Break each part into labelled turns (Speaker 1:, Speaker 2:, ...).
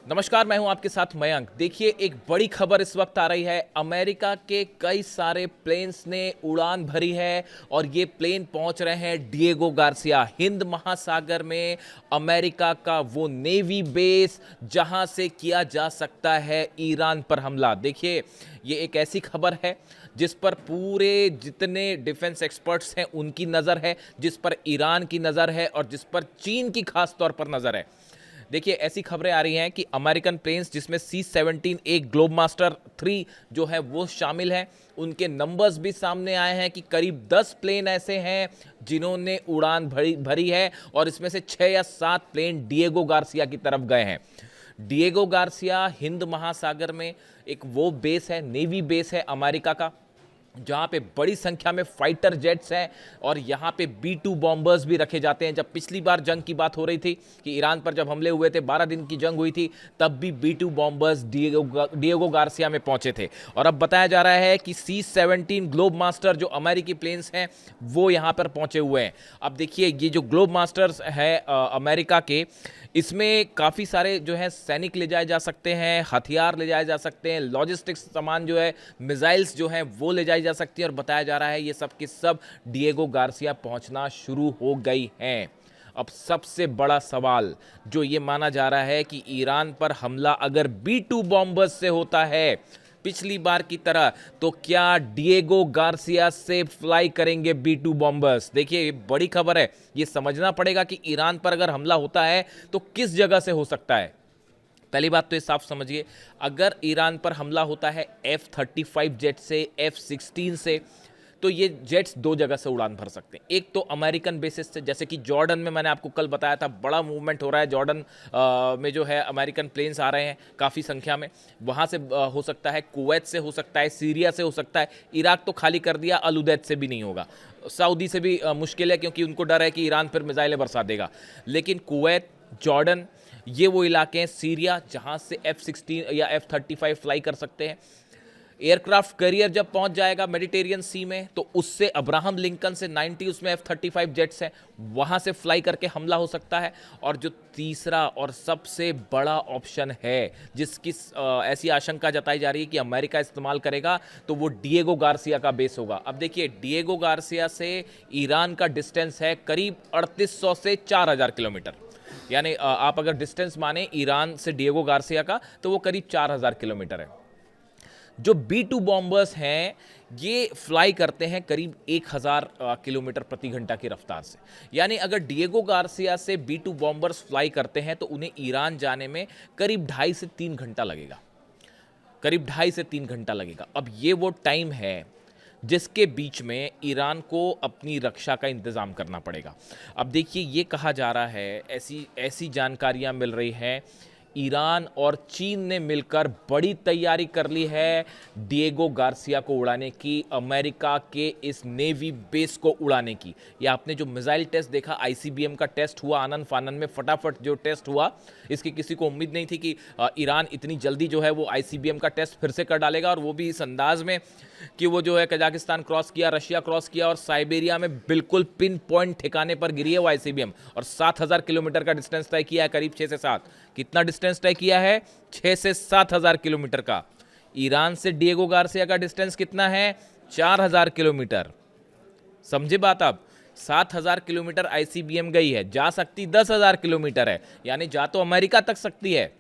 Speaker 1: नमस्कार, मैं हूं आपके साथ मयंक। देखिए, एक बड़ी खबर इस वक्त आ रही है। अमेरिका के कई सारे प्लेन्स ने उड़ान भरी है और ये प्लेन पहुंच रहे हैं डिएगो गार्सिया, हिंद महासागर में अमेरिका का वो नेवी बेस जहां से किया जा सकता है ईरान पर हमला। देखिए, ये एक ऐसी खबर है जिस पर पूरे जितने डिफेंस एक्सपर्ट्स हैं उनकी नज़र है, जिस पर ईरान की नज़र है और जिस पर चीन की खास तौर पर नज़र है। देखिए, ऐसी खबरें आ रही हैं कि अमेरिकन प्लेन्स जिसमें C-17 एक ग्लोबमास्टर 3 जो है वो शामिल है, उनके नंबर्स भी सामने आए हैं कि करीब 10 प्लेन ऐसे हैं जिन्होंने उड़ान भरी है और इसमें से 6 या 7 प्लेन डिएगो गार्सिया की तरफ गए हैं। डिएगो गार्सिया हिंद महासागर में एक वो बेस है, नेवी बेस है अमेरिका का, जहां पे बड़ी संख्या में फाइटर जेट्स हैं और यहां पे B-2 बॉम्बर्स भी रखे जाते हैं। जब पिछली बार जंग की बात हो रही थी कि ईरान पर जब हमले हुए थे, 12 दिन की जंग हुई थी, तब भी B-2 बॉम्बर्स डिएगो गार्सिया में पहुंचे थे। और अब बताया जा रहा है कि C-17 ग्लोब मास्टर जो अमेरिकी प्लेन्स हैं वो यहां पर पहुंचे हुए हैं। अब देखिए, ये जो ग्लोब मास्टर्स है अमेरिका के, इसमें काफ़ी सारे जो है सैनिक ले जाए जा सकते हैं, हथियार ले जाए जा सकते हैं, लॉजिस्टिक्स सामान जो है, मिसाइल्स जो हैं वो ले जाई जा सकती है। और बताया जा रहा है ये सब के सब डिएगो गार्सिया पहुंचना शुरू हो गई हैं। अब सबसे बड़ा सवाल जो ये माना जा रहा है कि ईरान पर हमला अगर B-2 बॉम्बर्स से होता है पिछली बार की तरह, तो क्या डिएगो गार्सिया से फ्लाई करेंगे B-2 बॉम्बर्स? देखिए, ये बड़ी खबर है। ये समझना पड़ेगा कि ईरान पर अगर हमला होता है तो किस जगह से हो सकता है। पहली बात तो ये साफ समझिए, अगर ईरान पर हमला होता है F-35 जेट से, F-16 से, तो ये जेट्स दो जगह से उड़ान भर सकते हैं। एक तो अमेरिकन बेसिस से, जैसे कि जॉर्डन में मैंने आपको कल बताया था, बड़ा मूवमेंट हो रहा है जॉर्डन में जो है अमेरिकन प्लेन्स आ रहे हैं काफ़ी संख्या में। वहाँ से हो सकता है, कुवैत से हो सकता है, सीरिया से हो सकता है, इराक तो खाली कर दिया, अल उदैद से भी नहीं होगा, सऊदी से भी मुश्किल है क्योंकि उनको डर है कि ईरान फिर मिसाइलें बरसा देगा। लेकिन कुवैत, जॉर्डन, ये वो इलाके हैं, सीरिया, जहाँ से F-16 या F-35 फ्लाई कर सकते हैं। एयरक्राफ्ट कैरियर जब पहुंच जाएगा मेडिटेरियन सी में, तो उससे अब्राहम लिंकन से 90 उसमें F-35 जेट्स हैं, वहां से फ्लाई करके हमला हो सकता है। और जो तीसरा और सबसे बड़ा ऑप्शन है जिसकी ऐसी आशंका जताई जा रही है कि अमेरिका इस्तेमाल करेगा, तो वो डिएगो गार्सिया का बेस होगा। अब देखिए, डिएगो गार्सिया से ईरान का डिस्टेंस है करीब 3800 से 4000 किलोमीटर। यानी आप अगर डिस्टेंस माने ईरान से डिएगो गार्सिया का, तो वो करीब 4000 किलोमीटर है। जो B-2 बॉम्बर्स हैं ये फ्लाई करते हैं करीब 1000 किलोमीटर प्रति घंटा की रफ्तार से। यानी अगर डिएगो गार्सिया से B-2 बॉम्बर्स फ्लाई करते हैं तो उन्हें ईरान जाने में करीब 2.5 से 3 घंटा लगेगा, करीब 2.5 से 3 घंटा लगेगा। अब ये वो टाइम है जिसके बीच में ईरान को अपनी रक्षा का इंतज़ाम करना पड़ेगा। अब देखिए, ये कहा जा रहा है, ऐसी जानकारियां मिल रही हैं, ईरान और चीन ने मिलकर बड़ी तैयारी कर ली है डिएगो गार्सिया को उड़ाने की, अमेरिका के इस नेवी बेस को उड़ाने की। या आपने जो मिसाइल टेस्ट देखा, ICBM का टेस्ट हुआ आनन फानन में, फटाफट जो टेस्ट हुआ, इसकी किसी को उम्मीद नहीं थी कि ईरान इतनी जल्दी जो है वो ICBM का टेस्ट फिर से कर डालेगा, और वो भी इस अंदाज में कि वो जो है कजाकिस्तान क्रॉस किया, रशिया क्रॉस किया और साइबेरिया में बिल्कुल पिन पॉइंट ठिकाने पर गिरी है वो ICBM। और 7000 किलोमीटर का डिस्टेंस तय किया है, करीब 6 से 7। कितना डिस्टेंस तय किया है? 6 से 7000 किलोमीटर का। ईरान से डिएगो गार्सिया का डिस्टेंस कितना है? 4000 किलोमीटर। समझे बात आप? 7000 किलोमीटर ICBM गई है, जा सकती 10,000 किलोमीटर है, यानी जा तो अमेरिका तक सकती है।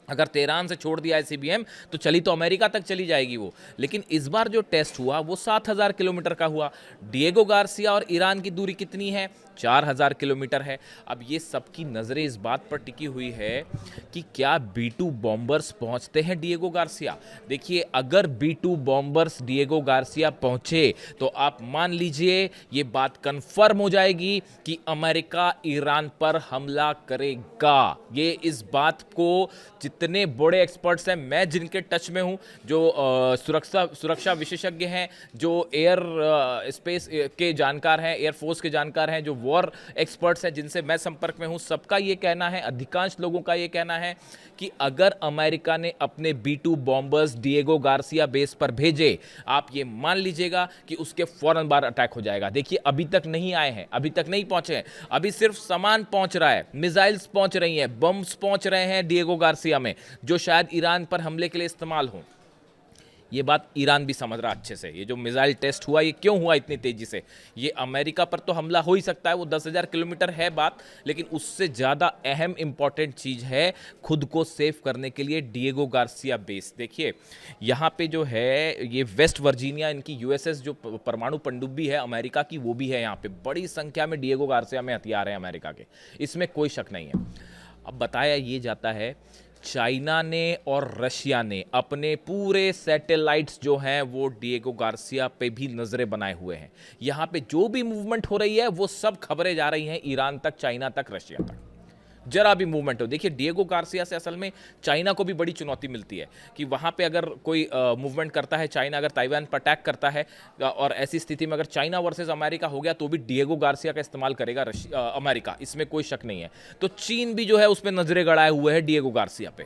Speaker 1: अगर तेहरान से छोड़ दिया ICBM तो चली तो अमेरिका तक चली जाएगी वो। लेकिन इस बार जो टेस्ट हुआ वो 7000 किलोमीटर का हुआ। डिएगो गार्सिया और ईरान की दूरी कितनी है? 4000 किलोमीटर है। अब ये सबकी नज़रें इस बात पर टिकी हुई है कि क्या B-2 बॉम्बर्स पहुंचते हैं डिएगो गार्सिया। देखिए, अगर B-2 बॉम्बर्स डिएगो गार्सिया पहुंचे तो आप मान लीजिए ये बात कंफर्म हो जाएगी कि अमेरिका ईरान पर हमला करेगा। ये इस बात को जितने बड़े एक्सपर्ट्स हैं, मैं जिनके टच में हूं, जो सुरक्षा विशेषज्ञ हैं, जो एयर स्पेस के जानकार हैं, एयरफोर्स के जानकार हैं, जो वॉर एक्सपर्ट्स हैं जिनसे मैं संपर्क में हूं, सबका ये कहना है, अधिकांश लोगों का ये कहना है कि अगर अमेरिका ने अपने B-2 bombers Diego Garcia base पर भेजे, आप ये मान लीजिएगा कि उसके फौरन बाद अटैक हो जाएगा। देखिए अभी तक नहीं आए हैं, अभी तक नहीं पहुंचे हैं, अभी सिर्फ सामान पहुंच रहा है, मिसाइल्स पहुंच रही हैं, बम्स पहुंच रहे हैं डिएगो गार्सिया में, जो शायद ईरान पर हमले के लिए इस्तेमाल हों। ये बात ईरान भी समझ रहा अच्छे से। ये जो मिसाइल टेस्ट हुआ, ये क्यों हुआ इतनी तेजी से? ये अमेरिका पर तो हमला हो ही सकता है, वो 10,000 किलोमीटर है बात, लेकिन उससे ज़्यादा अहम इंपॉर्टेंट चीज़ है खुद को सेव करने के लिए डिएगो गार्सिया बेस। देखिए यहाँ पे जो है ये वेस्ट वर्जीनिया, इनकी यूएसएस जो परमाणु पनडुब्बी है अमेरिका की, वो भी है यहाँ पे। बड़ी संख्या में डिएगो गार्सिया में हथियार हैं अमेरिका के, इसमें कोई शक नहीं है। अब बताया ये जाता है चाइना ने और रशिया ने अपने पूरे सैटेलाइट्स जो हैं वो डिएगो गार्सिया पे भी नज़रें बनाए हुए हैं। यहाँ पे जो भी मूवमेंट हो रही है वो सब खबरें जा रही हैं ईरान तक, चाइना तक, रशिया तक। जरा भी मूवमेंट हो, देखिए डिएगो गार्सिया से असल में चाइना को भी बड़ी चुनौती मिलती है कि वहाँ पे अगर कोई मूवमेंट करता है चाइना, अगर ताइवान पर अटैक करता है, और ऐसी स्थिति में अगर चाइना वर्सेस अमेरिका हो गया तो भी डिएगो गार्सिया का इस्तेमाल करेगा अमेरिका, इसमें कोई शक नहीं है। तो चीन भी जो है उस पर नजरें गड़ाए हुए है डिएगो गार्सिया पे।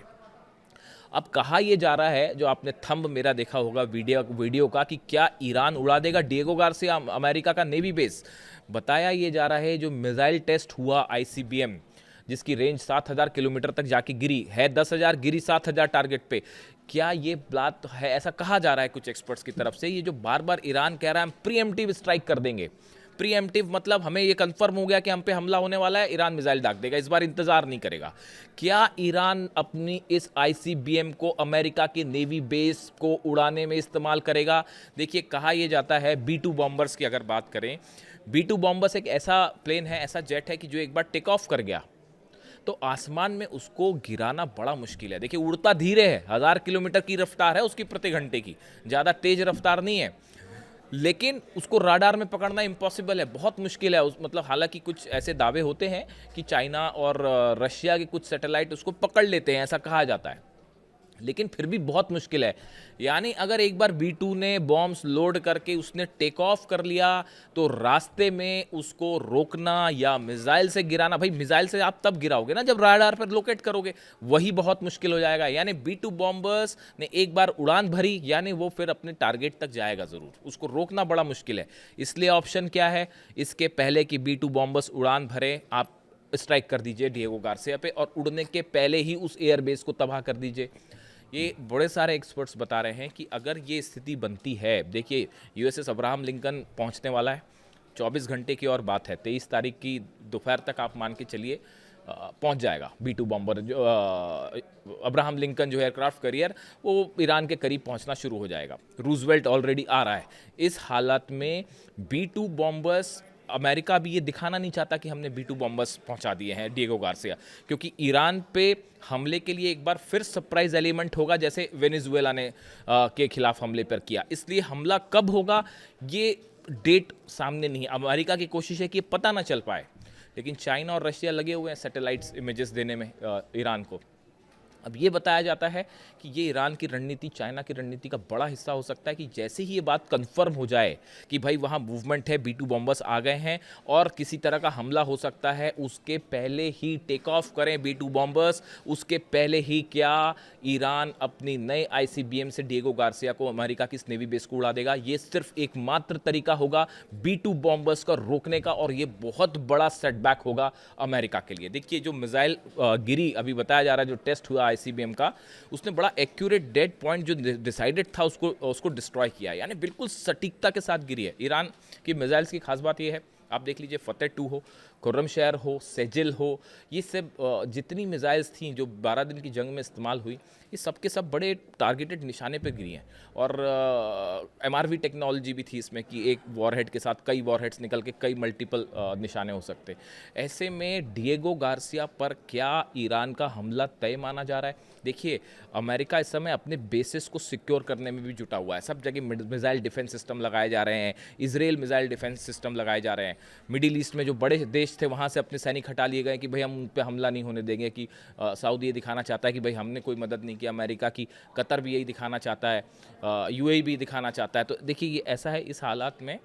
Speaker 1: अब कहा यह जा रहा है, जो आपने थंब मेरा देखा होगा वीडियो का, कि क्या ईरान उड़ा देगा डिएगो गार्सिया, अमेरिका का नेवी बेस। बताया यह जा रहा है जो मिसाइल टेस्ट हुआ ICBM, जिसकी रेंज 7,000 किलोमीटर तक जाके गिरी है, 10,000 गिरी 7,000 टारगेट पे, क्या ये बात है? ऐसा कहा जा रहा है कुछ एक्सपर्ट्स की तरफ से। ये जो बार बार ईरान कह रहा है हम प्रीएम्प्टिव स्ट्राइक कर देंगे, प्रीएम्प्टिव मतलब हमें ये कंफर्म हो गया कि हम पे हमला होने वाला है, ईरान मिसाइल दाग देगा, इस बार इंतजार नहीं करेगा। क्या ईरान अपनी इस ICBM को अमेरिका के नेवी बेस को उड़ाने में इस्तेमाल करेगा? देखिए कहा यह जाता है B-2 बॉम्बर्स की अगर बात करें, B-2 बॉम्बर्स एक ऐसा प्लेन है, ऐसा जेट है कि जो एक बार टेक ऑफ कर गया तो आसमान में उसको गिराना बड़ा मुश्किल है। देखिए उड़ता धीरे है, 1000 किलोमीटर की रफ्तार है उसकी प्रति घंटे की, ज़्यादा तेज रफ्तार नहीं है, लेकिन उसको राडार में पकड़ना इम्पॉसिबल है, बहुत मुश्किल है। मतलब हालांकि कुछ ऐसे दावे होते हैं कि चाइना और रशिया के कुछ सैटेलाइट उसको पकड़ लेते हैं, ऐसा कहा जाता है, लेकिन फिर भी बहुत मुश्किल है। यानी अगर एक बार B-2 ने बॉम्ब्स लोड करके उसने टेक ऑफ कर लिया तो रास्ते में उसको रोकना या मिसाइल से गिराना, भाई मिसाइल से आप तब गिराओगे ना जब राडार पर लोकेट करोगे, वही बहुत मुश्किल हो जाएगा। यानी B-2 बॉम्बर्स ने एक बार उड़ान भरी, यानी वो फिर अपने टारगेट तक जाएगा ज़रूर, उसको रोकना बड़ा मुश्किल है। इसलिए ऑप्शन क्या है, इसके पहले कि B-2 बॉम्बर्स उड़ान भरे, आप स्ट्राइक कर दीजिए डिएगो गार्सिया पे, और उड़ने के पहले ही उस एयरबेस को तबाह कर दीजिए। ये बड़े सारे एक्सपर्ट्स बता रहे हैं कि अगर ये स्थिति बनती है, देखिए USS अब्राहम लिंकन पहुंचने वाला है, 24 घंटे की और बात है, 23 तारीख की दोपहर तक आप मान के चलिए पहुंच जाएगा B-2 बॉम्बर। जो अब्राहम लिंकन जो एयरक्राफ्ट कैरियर, वो ईरान के करीब पहुंचना शुरू हो जाएगा। रूजवेल्ट ऑलरेडी आ रहा है। इस हालत में B-2 बॉम्बर्स, अमेरिका भी ये दिखाना नहीं चाहता कि हमने B-2 बॉम्बर्स पहुंचा दिए हैं डिएगो गार्सिया, क्योंकि ईरान पे हमले के लिए एक बार फिर सरप्राइज एलिमेंट होगा, जैसे वेनेजुएला ने के खिलाफ हमले पर किया। इसलिए हमला कब होगा ये डेट सामने नहीं। अमेरिका की कोशिश है कि ये पता ना चल पाए, लेकिन चाइना और रशिया लगे हुए हैं सैटेलाइट्स इमेजेस देने में ईरान को। अब ये बताया जाता है कि ये ईरान की रणनीति, चाइना की रणनीति का बड़ा हिस्सा हो सकता है कि जैसे ही ये बात कंफर्म हो जाए कि भाई वहाँ मूवमेंट है, B-2 बॉम्बर्स आ गए हैं और किसी तरह का हमला हो सकता है, उसके पहले ही टेक ऑफ करें B-2 बॉम्बर्स। उसके पहले ही क्या ईरान अपनी नए ICBM से डिएगो गार्सिया को, अमेरिका की इस नेवी बेस को उड़ा देगा। ये सिर्फ एकमात्र तरीका होगा B-2 बॉम्बर्स का रोकने का, और ये बहुत बड़ा सेटबैक होगा अमेरिका के लिए। देखिए जो मिसाइल गिरी, अभी बताया जा रहा है जो टेस्ट हुआ ICBM का, उसने बड़ा एक्यूरेट डेड पॉइंट जो डिसाइडेड था उसको डिस्ट्रॉय किया, यानी बिल्कुल सटीकता के साथ गिरी है। ईरान की मिसाइल्स की खास बात यह है, आप देख लीजिए फतेह 2 हो, खुर्रमशहर हो, सेजिल हो, ये सब जितनी मिसाइल्स थी जो 12 दिन की जंग में इस्तेमाल हुई, ये सब के सब बड़े टारगेटेड निशाने पे गिरी हैं। और MRV टेक्नोलॉजी भी थी इसमें कि एक वॉरहेड के साथ कई वॉरहेड्स निकल के कई मल्टीपल निशाने हो सकते। ऐसे में डिएगो गार्सिया पर क्या ईरान का हमला तय माना जा रहा है? देखिए अमेरिका इस समय अपने बेसिस को सिक्योर करने में भी जुटा हुआ है। सब जगह मिसाइल डिफेंस सिस्टम लगाए जा रहे हैं, इजराइल मिसाइल डिफेंस सिस्टम लगाए जा रहे हैं। मिडिल ईस्ट में जो बड़े देश थे वहाँ से अपने सैनिक हटा लिए गए कि भाई हम उन पर हमला नहीं होने देंगे, कि सऊदी ये दिखाना चाहता है कि भाई हमने कोई मदद नहीं की अमेरिका की, कतर भी यही दिखाना चाहता है, UAE भी दिखाना चाहता है। तो देखिए ये ऐसा है, इस हालात में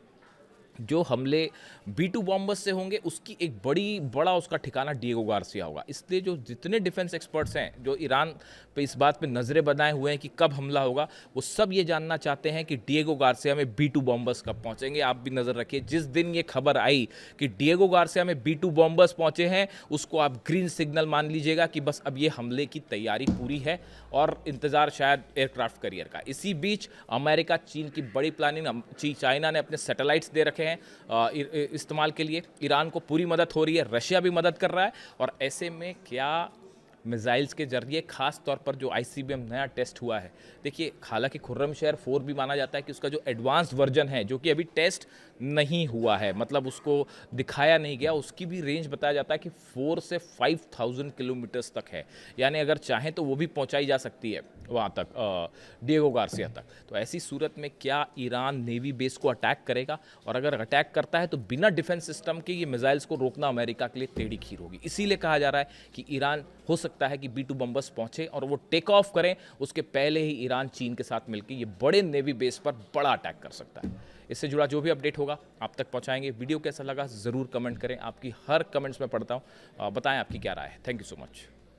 Speaker 1: जो हमले B2 बॉम्बर्स से होंगे उसकी एक बड़ा उसका ठिकाना डिएगो गार्सिया होगा। इसलिए जो जितने डिफेंस एक्सपर्ट्स हैं जो ईरान पे इस बात पे नज़रें बनाए हुए हैं कि कब हमला होगा, वो सब ये जानना चाहते हैं कि डिएगो गार्सिया में B2 बॉम्बर्स कब पहुंचेंगे। आप भी नज़र रखिए, जिस दिन ये खबर आई कि डिएगो गार्सिया में B2 बॉम्बर्स पहुंचे हैं, उसको आप ग्रीन सिग्नल मान लीजिएगा कि बस अब ये हमले की तैयारी पूरी है और इंतज़ार शायद एयरक्राफ्ट कैरियर का। इसी बीच अमेरिका चीन की बड़ी प्लानिंग, चाइना ने अपने सैटेलाइट्स दे रखे हैं इस्तेमाल के लिए। ईरान को पूरी मदद हो रही है, रशिया भी मदद कर रहा है। और ऐसे में क्या मिसाइल्स के जरिए खास तौर पर जो ICBM नया टेस्ट हुआ है, देखिए हालांकि खुर्रमशहर 4 भी माना जाता है कि उसका जो एडवांस वर्जन है जो कि अभी टेस्ट नहीं हुआ है, मतलब उसको दिखाया नहीं गया, उसकी भी रेंज बताया जाता है कि 4 से 5000 किलोमीटर्स तक है। यानी अगर चाहें तो वो भी पहुंचाई जा सकती है वहाँ तक, डिएगो गार्सिया तक। तो ऐसी सूरत में क्या ईरान नेवी बेस को अटैक करेगा? और अगर अटैक करता है तो बिना डिफेंस सिस्टम के ये मिसाइल्स को रोकना अमेरिका के लिए टेढ़ी खीर होगी। इसीलिए कहा जा रहा है कि ईरान हो सकता है कि B2 बम्बर्स पहुंचे और वो टेक ऑफ करें, उसके पहले ही ईरान चीन के साथ मिलकर ये बड़े नेवी बेस पर बड़ा अटैक कर सकता है। इससे जुड़ा जो भी अपडेट होगा आप तक पहुंचाएंगे। वीडियो कैसा लगा ज़रूर कमेंट करें, आपकी हर कमेंट्स में पढ़ता हूं। बताएं आपकी क्या राय है। Thank you so much.